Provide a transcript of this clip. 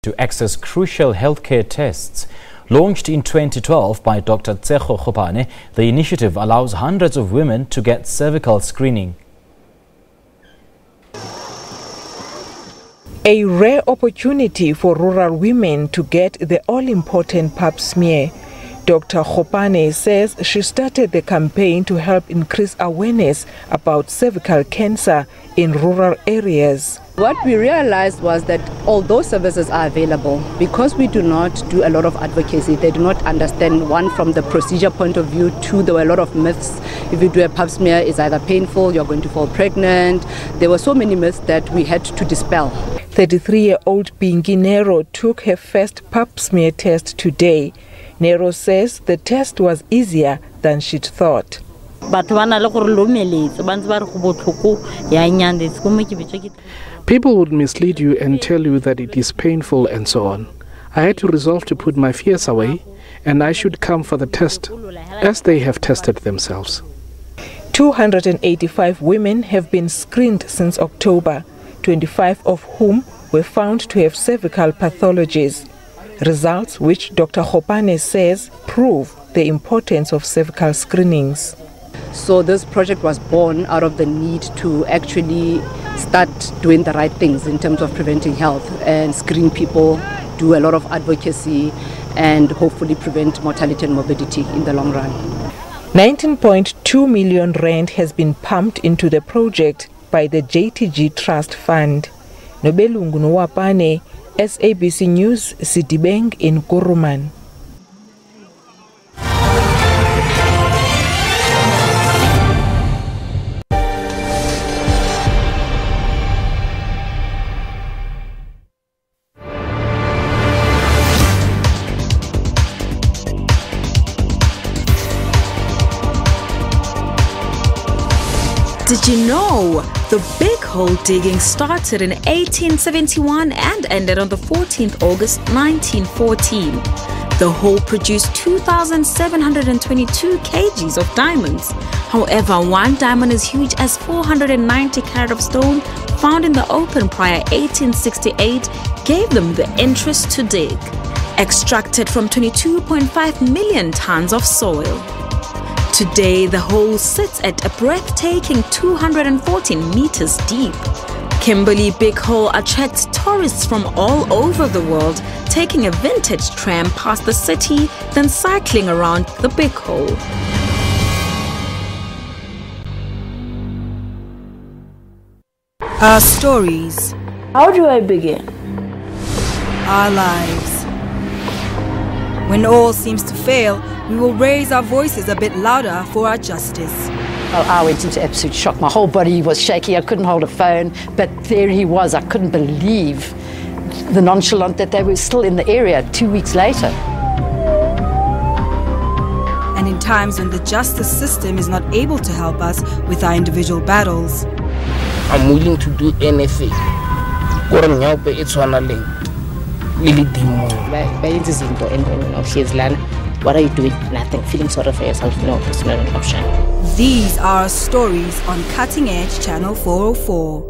to access crucial healthcare tests. Launched in 2012 by Dr Tshego Gopane, the initiative allows hundreds of women to get cervical screening. A rare opportunity for rural women to get the all-important pap smear. Dr Gopane says she started the campaign to help increase awareness about cervical cancer in rural areas. What we realized was that although services are available, because we do not do a lot of advocacy, they do not understand, one, from the procedure point of view, two, there were a lot of myths. If you do a pap smear, it's either painful, you're going to fall pregnant. There were so many myths that we had to dispel. 33-year-old Bingi Nero took her first pap smear test today. Nero says the test was easier than she'd thought. People would mislead you and tell you that it is painful and so on. I had to resolve to put my fears away, and I should come for the test, as they have tested themselves. 285 women have been screened since October, 25 of whom were found to have cervical pathologies. Results which Dr Gopane says prove the importance of cervical screenings. So this project was born out of the need to actually start doing the right things in terms of preventing health and screen people, do a lot of advocacy, and hopefully prevent mortality and morbidity in the long run. 19.2 million rand has been pumped into the project by the JTG Trust Fund. Nobelungu Nwapane, SABC News, Sedibeng in Kuruman. Did you know the big hole digging started in 1871 and ended on the 14th August 1914? The hole produced 2,722 kgs of diamonds. However, one diamond as huge as 490 carat of stone found in the open prior 1868 gave them the interest to dig. Extracted from 22.5 million tons of soil. Today, the hole sits at a breathtaking 214 meters deep. Kimberley Big Hole attracts tourists from all over the world, taking a vintage tram past the city, then cycling around the Big Hole. Our stories. How do I begin? Our lives. When all seems to fail, we will raise our voices a bit louder for our justice. Well, I went into absolute shock. My whole body was shaky. I couldn't hold a phone, but there he was. I couldn't believe the nonchalant that they were still in the area 2 weeks later. And in times when the justice system is not able to help us with our individual battles, I'm willing to do anything. What are you doing? Nothing. Feeling sorry for yourself? No, it's not an option. These are our stories on Cutting Edge Channel 404.